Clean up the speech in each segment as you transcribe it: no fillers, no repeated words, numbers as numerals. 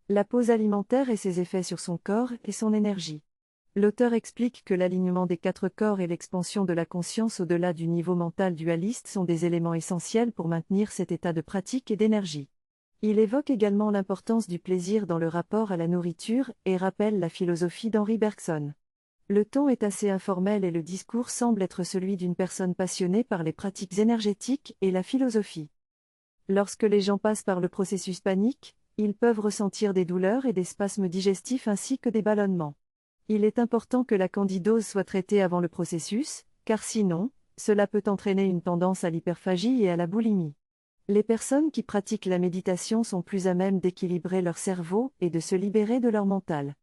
la pause alimentaire et ses effets sur son corps et son énergie. L'auteur explique que l'alignement des 4 corps et l'expansion de la conscience au-delà du niveau mental dualiste sont des éléments essentiels pour maintenir cet état de pratique et d'énergie. Il évoque également l'importance du plaisir dans le rapport à la nourriture et rappelle la philosophie d'Henri Bergson. Le ton est assez informel et le discours semble être celui d'une personne passionnée par les pratiques énergétiques et la philosophie. Lorsque les gens passent par le processus panique, ils peuvent ressentir des douleurs et des spasmes digestifs ainsi que des ballonnements. Il est important que la candidose soit traitée avant le processus, car sinon, cela peut entraîner une tendance à l'hyperphagie et à la boulimie. Les personnes qui pratiquent la méditation sont plus à même d'équilibrer leur cerveau et de se libérer de leur mental.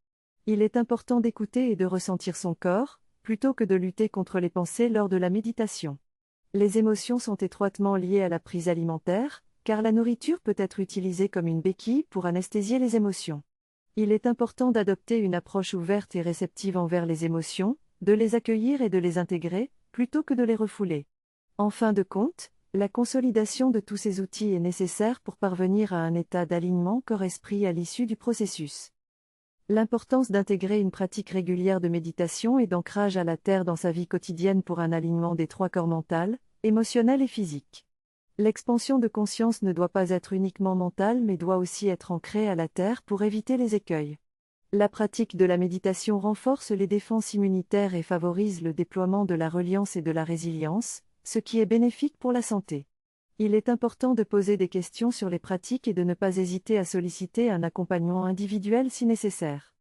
Il est important d'écouter et de ressentir son corps, plutôt que de lutter contre les pensées lors de la méditation. Les émotions sont étroitement liées à la prise alimentaire, car la nourriture peut être utilisée comme une béquille pour anesthésier les émotions. Il est important d'adopter une approche ouverte et réceptive envers les émotions, de les accueillir et de les intégrer, plutôt que de les refouler. En fin de compte, la consolidation de tous ces outils est nécessaire pour parvenir à un état d'alignement corps-esprit à l'issue du processus. L'importance d'intégrer une pratique régulière de méditation et d'ancrage à la terre dans sa vie quotidienne pour un alignement des 3 corps mental, émotionnel et physique. L'expansion de conscience ne doit pas être uniquement mentale mais doit aussi être ancrée à la terre pour éviter les écueils. La pratique de la méditation renforce les défenses immunitaires et favorise le déploiement de la reliance et de la résilience, ce qui est bénéfique pour la santé. Il est important de poser des questions sur les pratiques et de ne pas hésiter à solliciter un accompagnement individuel si nécessaire.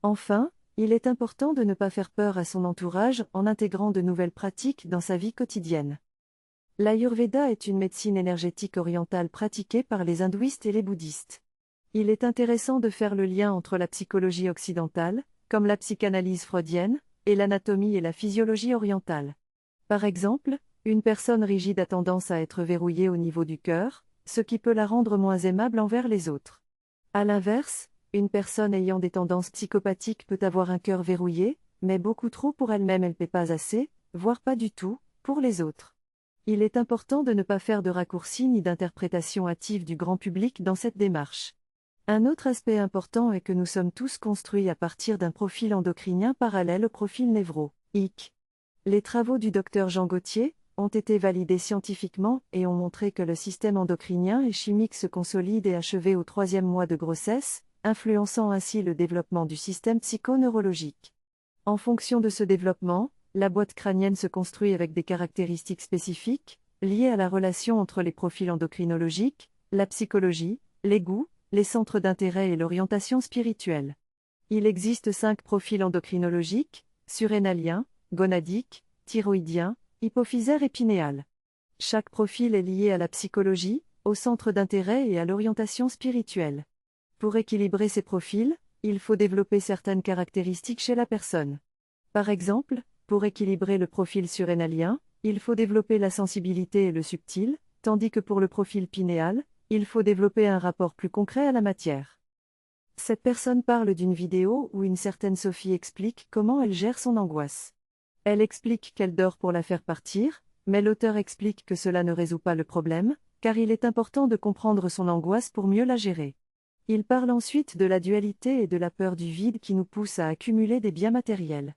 Enfin, il est important de ne pas faire peur à son entourage en intégrant de nouvelles pratiques dans sa vie quotidienne. L'Ayurveda est une médecine énergétique orientale pratiquée par les hindouistes et les bouddhistes. Il est intéressant de faire le lien entre la psychologie occidentale, comme la psychanalyse freudienne, et l'anatomie et la physiologie orientale. Par exemple, une personne rigide a tendance à être verrouillée au niveau du cœur, ce qui peut la rendre moins aimable envers les autres. À l'inverse, une personne ayant des tendances psychopathiques peut avoir un cœur verrouillé, mais beaucoup trop pour elle-même, elle ne paie pas assez, voire pas du tout, pour les autres. Il est important de ne pas faire de raccourcis ni d'interprétation hâtive du grand public dans cette démarche. Un autre aspect important est que nous sommes tous construits à partir d'un profil endocrinien parallèle au profil névro-ique. Les travaux du Dr Jean Gauthier ont été validés scientifiquement et ont montré que le système endocrinien et chimique se consolide et achevait au 3e mois de grossesse, influençant ainsi le développement du système psychoneurologique. En fonction de ce développement, la boîte crânienne se construit avec des caractéristiques spécifiques, liées à la relation entre les profils endocrinologiques, la psychologie, les goûts, les centres d'intérêt et l'orientation spirituelle. Il existe 5 profils endocrinologiques, surrénalien, gonadique, thyroïdien, hypophysaire et pinéal. Chaque profil est lié à la psychologie, au centre d'intérêt et à l'orientation spirituelle. Pour équilibrer ces profils, il faut développer certaines caractéristiques chez la personne. Par exemple, pour équilibrer le profil surrénalien, il faut développer la sensibilité et le subtil, tandis que pour le profil pinéal, il faut développer un rapport plus concret à la matière. Cette personne parle d'une vidéo où une certaine Sophie explique comment elle gère son angoisse. Elle explique qu'elle dort pour la faire partir, mais l'auteur explique que cela ne résout pas le problème, car il est important de comprendre son angoisse pour mieux la gérer. Il parle ensuite de la dualité et de la peur du vide qui nous pousse à accumuler des biens matériels.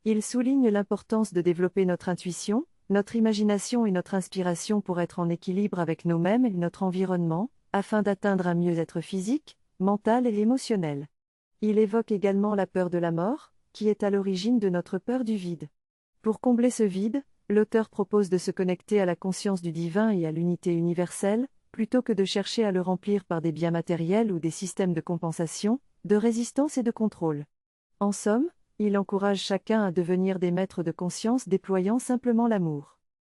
Il souligne l'importance de développer notre intuition, notre imagination et notre inspiration pour être en équilibre avec nous-mêmes et notre environnement, afin d'atteindre un mieux-être physique, mental et émotionnel. Il évoque également la peur de la mort, qui est à l'origine de notre peur du vide. Pour combler ce vide, l'auteur propose de se connecter à la conscience du divin et à l'unité universelle, plutôt que de chercher à le remplir par des biens matériels ou des systèmes de compensation, de résistance et de contrôle. En somme, il encourage chacun à devenir des maîtres de conscience déployant simplement l'amour.